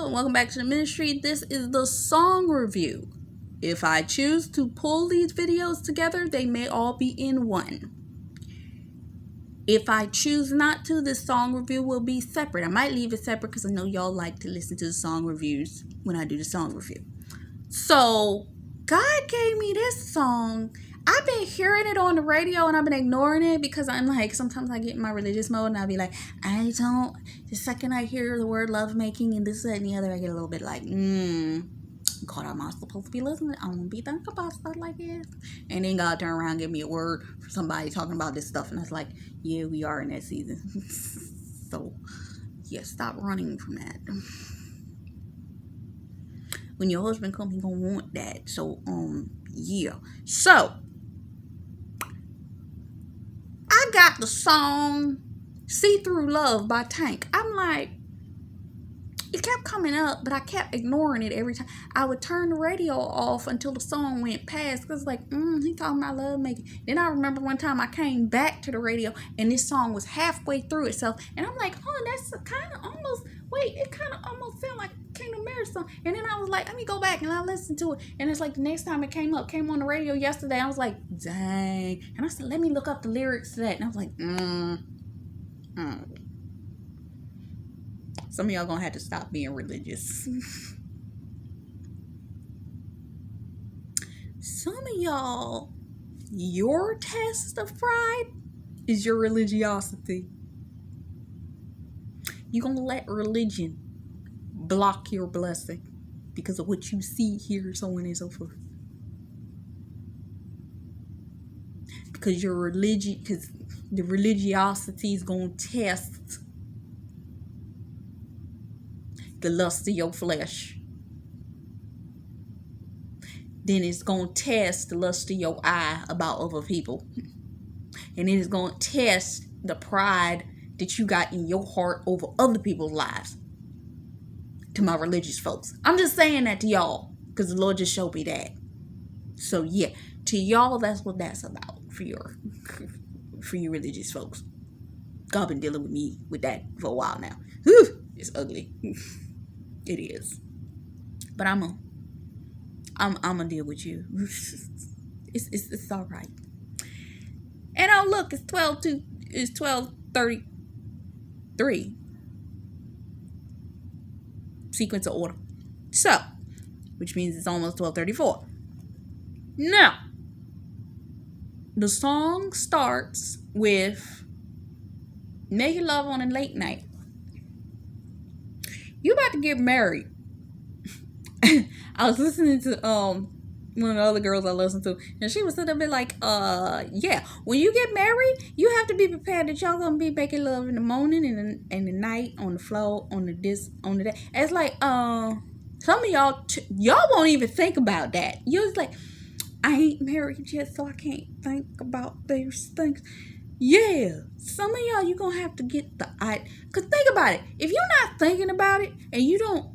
and welcome back to the ministry. This is the song review. If I choose to pull these videos together, they may all be in one. If I choose not to, this song review will be separate. I might leave it separate because I know y'all like to listen to the song reviews when I do the song review. So, God gave me this song. I've been hearing it on the radio and I've been ignoring it because I'm like, sometimes I get in my religious mode and I'll be like, the second I hear the word lovemaking and this, that, and the other, I get a little bit like, God, am I supposed to be listening? I don't be thinking about stuff like this. And then God turn around and give me a word for somebody talking about this stuff. And I was like, yeah, we are in that season. So, yeah, stop running from that. When your husband comes, he gonna want that. So, yeah. So, I got the song See Through Love by Tank. I'm like, it kept coming up, but I kept ignoring it every time. I would turn the radio off until the song went past. Because like, he talking about love making. Then I remember one time I came back to the radio and this song was halfway through itself. And I'm like, oh, that's kind of almost, it kind of almost sound like Kingdom Marriage song. And then I was like, let me go back and I listened to it. And it's like the next time it came on the radio yesterday. I was like, dang. And I said, let me look up the lyrics to that. And I was like, Some of y'all gonna have to stop being religious. Some of y'all, your test of pride is your religiosity. You're gonna let religion block your blessing because of what you see, hear, so on and so forth. Because the religiosity is gonna test the lust of your flesh. Then it's going to test the lust of your eye about other people. And then it's going to test the pride that you got in your heart over other people's lives. To my religious folks. I'm just saying that to y'all because the Lord just showed me that. So yeah, to y'all, that's what that's about for you religious folks. God been dealing with me with that for a while now. Whew, it's ugly. It is. But I'm gonna deal with you. It's all right. And oh look, it's 12:33. Sequence of order. So, which means it's almost 12:34. Now, the song starts with making love on a late night. You about to get married. I was listening to one of the other girls I listened to, and she was sitting there like, yeah, when you get married, you have to be prepared that y'all gonna be making love in the morning and the night, on the floor, on the day. It's like, some of y'all won't even think about that. You're just like, I ain't married yet, so I can't think about those things. Yeah, some of y'all, you're gonna have to get because think about it. If you're not thinking about it and you don't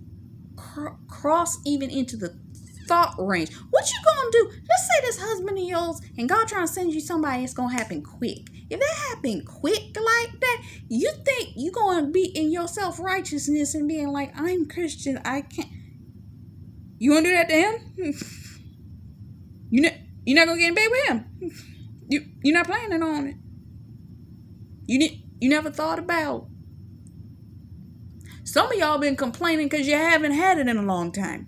cross even into the thought range, what you gonna do? Let's say this husband of yours and God trying to send you somebody, it's gonna happen quick. If that happen quick like that, you think you gonna be in your self-righteousness and being like, I'm Christian, I can't. You gonna do that to him? You're not gonna get in bed with him. You're not planning on it. You never thought about. Some of y'all been complaining because you haven't had it in a long time.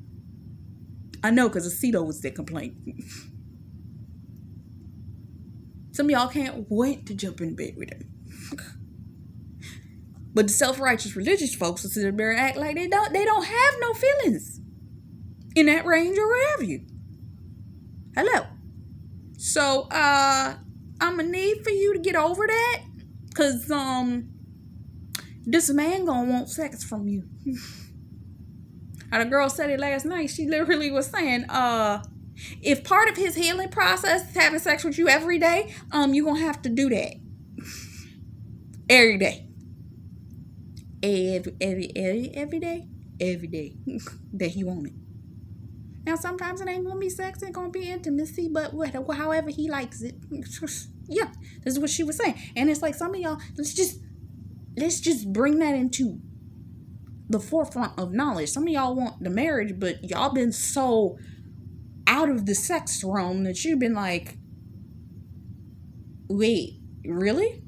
I know, because Aceto was their complaint. Some of y'all can't wait to jump in bed with him. But the self-righteous religious folks will sit there and act like they don't have no feelings in that range or wherever you. Hello. So, I'm gonna need for you to get over that. Because, this man gonna want sex from you. How the girl said it last night, she literally was saying, if part of his healing process is having sex with you every day, you're gonna have to do that. Every day. Every day? Every day. That he want it. Now, sometimes it ain't gonna be sex, it's gonna be intimacy, but however he likes it. Yeah, this is what she was saying. And it's like, some of y'all, let's just bring that into the forefront of knowledge. Some of y'all want the marriage, but y'all been so out of the sex realm that you've been like, wait, really?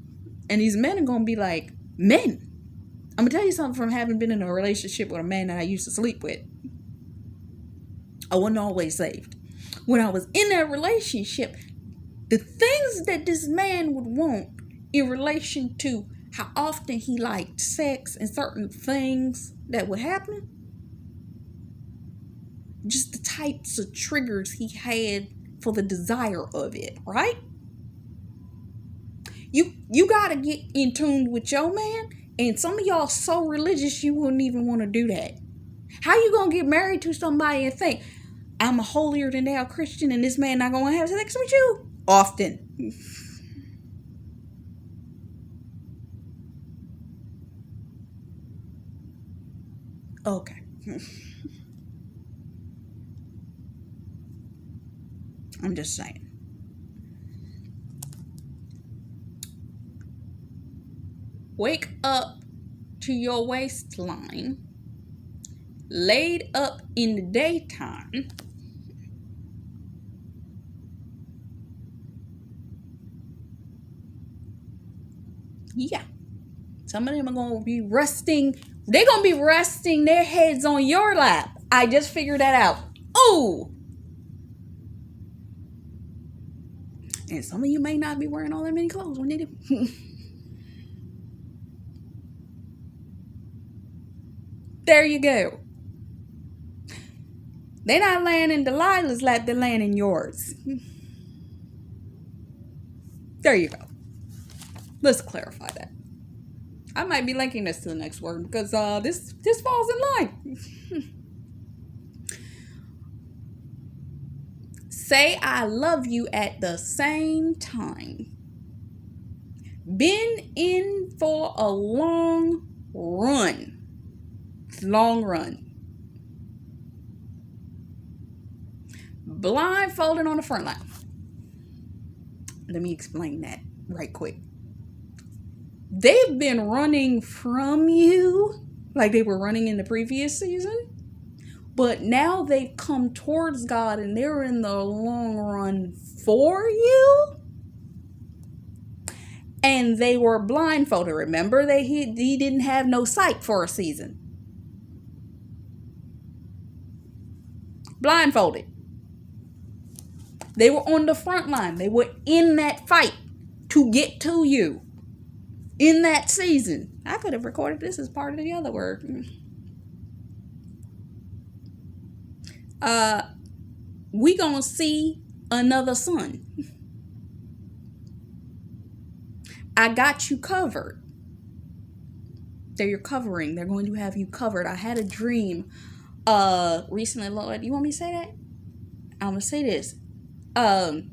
And these men are gonna be like, men. I'm gonna tell you something from having been in a relationship with a man that I used to sleep with. I wasn't always saved. When I was in that relationship, the things that this man would want in relation to how often he liked sex and certain things that would happen, just the types of triggers he had for the desire of it, right? You gotta get in tune with your man, and some of y'all so religious you wouldn't even want to do that. How you gonna get married to somebody and think, I'm a holier than thou Christian and this man not gonna have sex with you? Often. Okay. I'm just saying. Wake up to your waistline, laid up in the daytime. Yeah. Some of them are going to be resting. They're going to be resting their heads on your lap. I just figured that out. Oh! And some of you may not be wearing all that many clothes when they do. There you go. They're not laying in Delilah's lap, they're laying in yours. There you go. Let's clarify that. I might be linking this to the next word because this falls in line. Say I love you at the same time. Been in for a long run. Long run. Blindfolded on the front line. Let me explain that right quick. They've been running from you like they were running in the previous season, but now they've come towards God and they're in the long run for you. And they were blindfolded. Remember, he didn't have no sight for a season. Blindfolded. They were on the front line. They were in that fight to get to you. In that season. I could have recorded this as part of the other word. We gonna see another sun. I got you covered. They're your covering. They're going to have you covered. I had a dream recently. Lord, you want me to say that? I'm gonna say this. In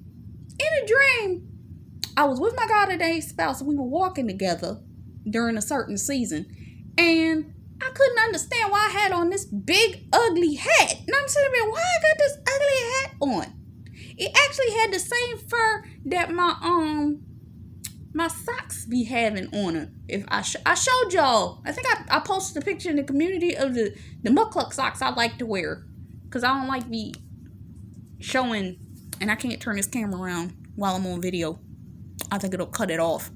a dream, I was with my God-ordained spouse and we were walking together during a certain season, and I couldn't understand why I had on this big ugly hat. And I'm sitting there, why I got this ugly hat on? It actually had the same fur that my socks be having on it. If I showed y'all, I think I posted a picture in the community of the muckluck socks I like to wear, because I don't like be showing, and I can't turn this camera around while I'm on video. I think it'll cut it off.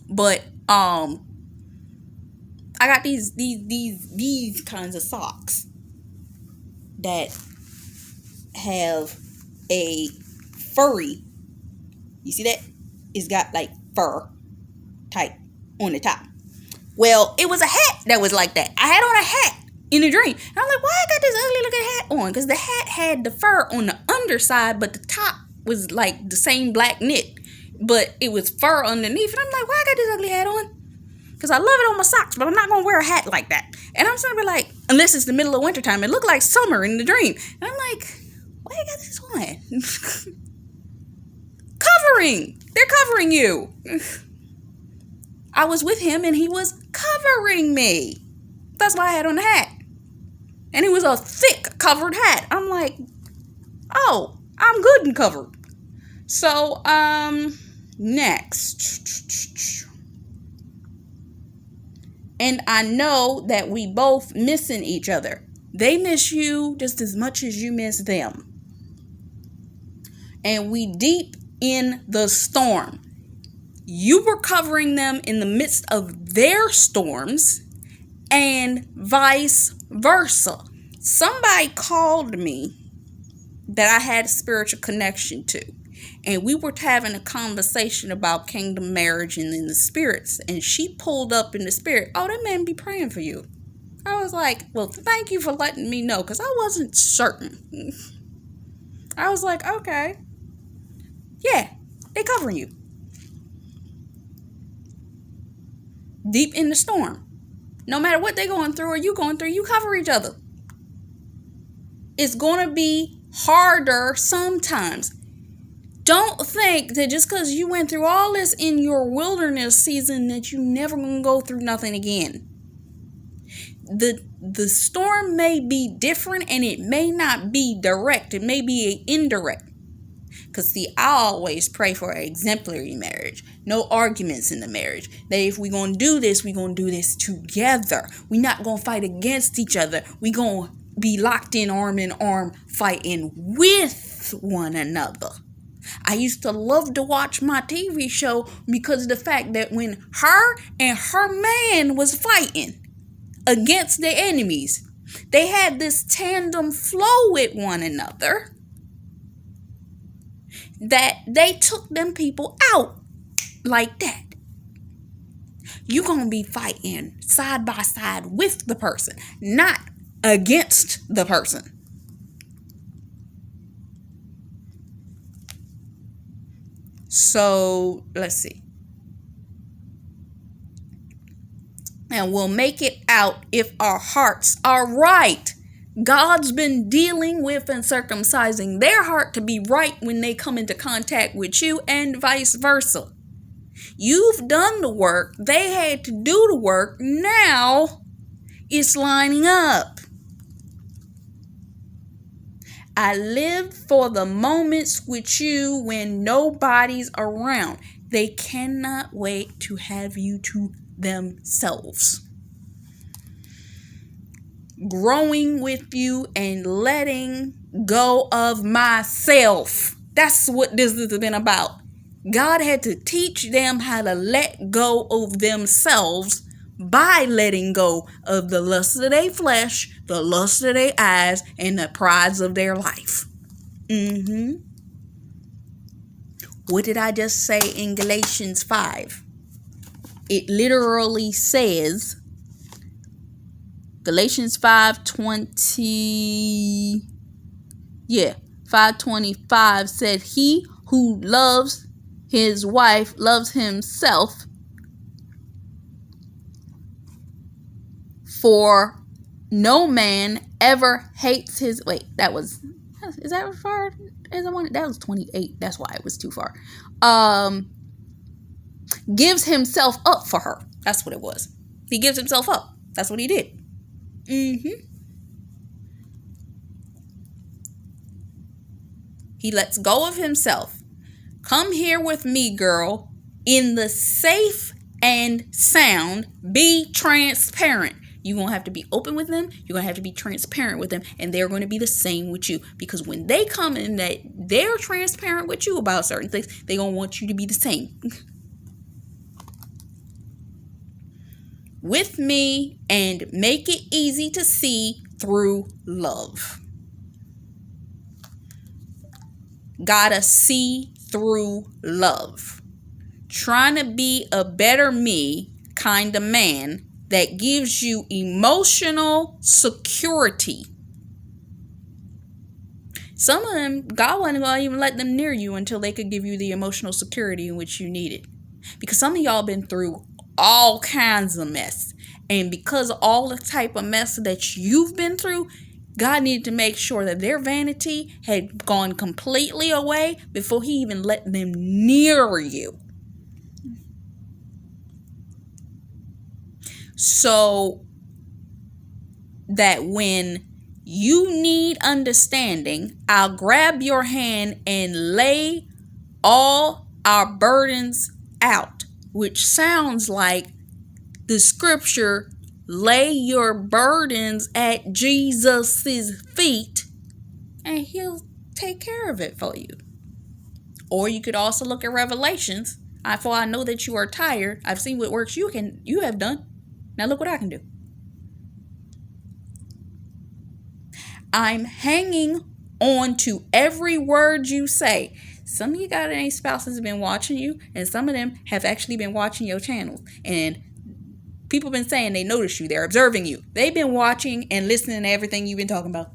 But I got these kinds of socks that have a furry. You see that? It's got like fur type on the top. Well, it was a hat that was like that. I had on a hat in a dream. And I'm like, why I got this ugly looking hat on? Because the hat had the fur on the underside, but the top was like the same black knit. But it was fur underneath. And I'm like, why I got this ugly hat on? Because I love it on my socks, but I'm not going to wear a hat like that. And I'm sort of like, unless it's the middle of wintertime, it looked like summer in the dream. And I'm like, why you got this on? Covering. They're covering you. I was with him and he was covering me. That's why I had on the hat. And it was a thick covered hat. I'm like, oh, I'm good and covered. So, next. And I know that we both missing each other. They miss you just as much as you miss them. And we deep in the storm. You were covering them in the midst of their storms, and vice versa. Somebody called me that I had a spiritual connection to, and we were having a conversation about kingdom marriage and in the spirits, and she pulled up in the spirit, "Oh, that man be praying for you." I was like, "Well, thank you for letting me know," because I wasn't certain. I was like, "Okay, yeah, they covering you deep in the storm. No matter what they going through or you going through, you cover each other. It's going to be harder sometimes. Don't think that just because you went through all this in your wilderness season that you never going to go through nothing again. The storm may be different, and it may not be direct. It may be indirect. Because, see, I always pray for an exemplary marriage. No arguments in the marriage. That if we're going to do this, we're going to do this together. We're not going to fight against each other. We're going to be locked in arm fighting with one another. I used to love to watch my TV show because of the fact that when her and her man was fighting against their enemies, they had this tandem flow with one another, that they took them people out like that. You're going to be fighting side by side with the person, not against the person. So, let's see. And we'll make it out if our hearts are right. God's been dealing with and circumcising their heart to be right when they come into contact with you, and vice versa. You've done the work. They had to do the work. Now it's lining up. I live for the moments with you when nobody's around. They cannot wait to have you to themselves. Growing with you and letting go of myself. That's what this has been about. God had to teach them how to let go of themselves by letting go of the lust of their flesh, the lust of their eyes, and the prides of their life. What did I just say in Galatians 5? It literally says, Galatians 5:25 said, "He who loves his wife loves himself, for no man ever hates his..." Wait, is that as far as I wanted? That was 28. That's why it was too far. Gives himself up for her. That's what it was. He gives himself up. That's what he did. He lets go of himself. Come here with me, girl. In the safe and sound, be transparent. You're going to have to be open with them. You're going to have to be transparent with them. And they're going to be the same with you. Because when they come in that they're transparent with you about certain things, they're going to want you to be the same. With me, and make it easy to see through love. Gotta see through love. Trying to be a better me kind of man that gives you emotional security. Some of them, God wasn't going to even let them near you until they could give you the emotional security in which you needed. Because some of y'all been through all kinds of mess. And because of all the type of mess that you've been through, God needed to make sure that their vanity had gone completely away before he even let them near you. So that when you need understanding, I'll grab your hand and lay all our burdens out, which sounds like the scripture lay your burdens at Jesus's feet and he'll take care of it for you. Or you could also look at Revelations. For I know that you are tired. I've seen what works you have done. Now look what I can do. I'm hanging on to every word you say. Some of you goddamn spouses have been watching you, and some of them have actually been watching your channels. And people have been saying they notice you. They're observing you. They've been watching and listening to everything you've been talking about.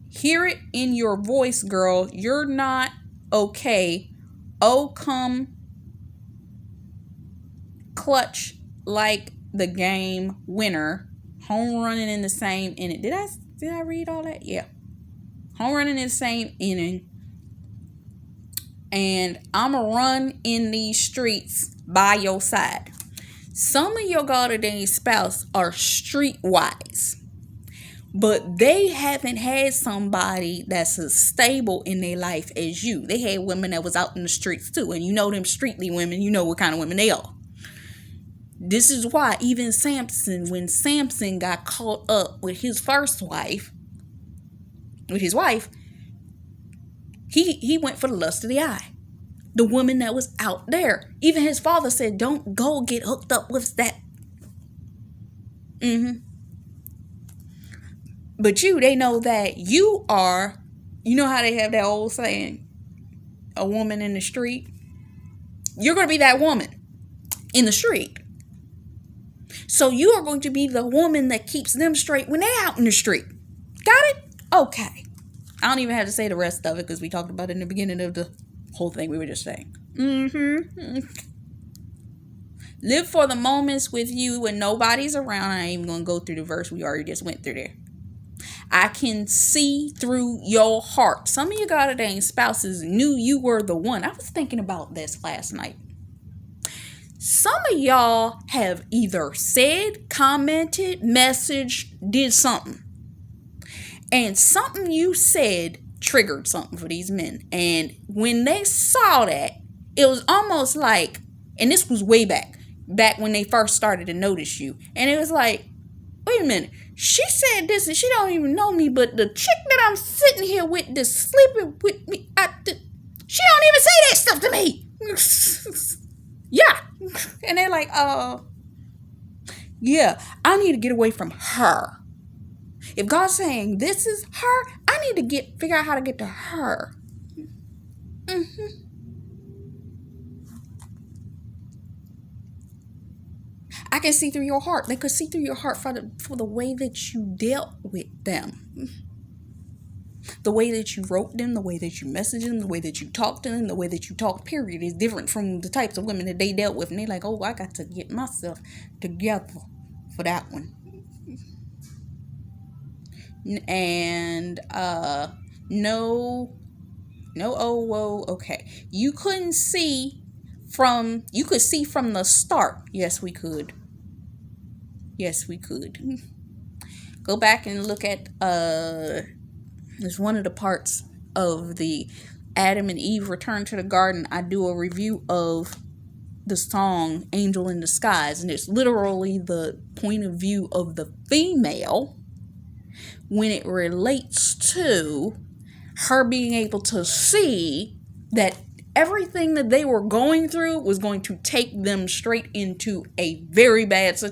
Hear it in your voice, girl. You're not okay. Oh, come clutch like the game winner. Home running in the same inning. Did I read all that? Yeah. Home running in the same inning. And I'ma run in these streets by your side. Some of your goddamn spouse are streetwise, but they haven't had somebody that's as stable in their life as you. They had women that was out in the streets too, and you know them streetly women, you know what kind of women they are. This is why even Samson, when Samson got caught up with his first wife, he went for the lust of the eye. The woman that was out there. Even his father said, don't go get hooked up with that. But they know that you are, you know how they have that old saying, a woman in the street? You're going to be that woman in the street. So you are going to be the woman that keeps them straight when they're out in the street. Got it? Okay. I don't even have to say the rest of it because we talked about it in the beginning of the whole thing we were just saying. Live for the moments with you when nobody's around. I ain't even going to go through the verse. We already just went through there. I can see through your heart. Some of you goddamn spouses knew you were the one. I was thinking about this last night. Some of y'all have either said, commented, messaged, did something. And something you said triggered something for these men. And when they saw that, it was almost like, and this was way back when they first started to notice you. And it was like, wait a minute. She said this and she don't even know me, but the chick that I'm sitting here with, that's sleeping with me, she don't even say that stuff to me. Yeah. And they're like, yeah, I need to get away from her. If God's saying this is her, I need to figure out how to get to her. I can see through your heart. They could see through your heart for the way that you dealt with them. The way that you wrote them, the way that you messaged them, the way that you talked to them, the way that you talk, period, is different from the types of women that they dealt with. And they're like, oh, I got to get myself together for that one. And no, oh, whoa, okay. You could see from the start. Yes, we could. Go back and look at there's one of the parts of the Adam and Eve Return to the Garden. I do a review of the song Angel in Disguise, and it's literally the point of view of the female when it relates to her being able to see that everything that they were going through was going to take them straight into a very bad situation.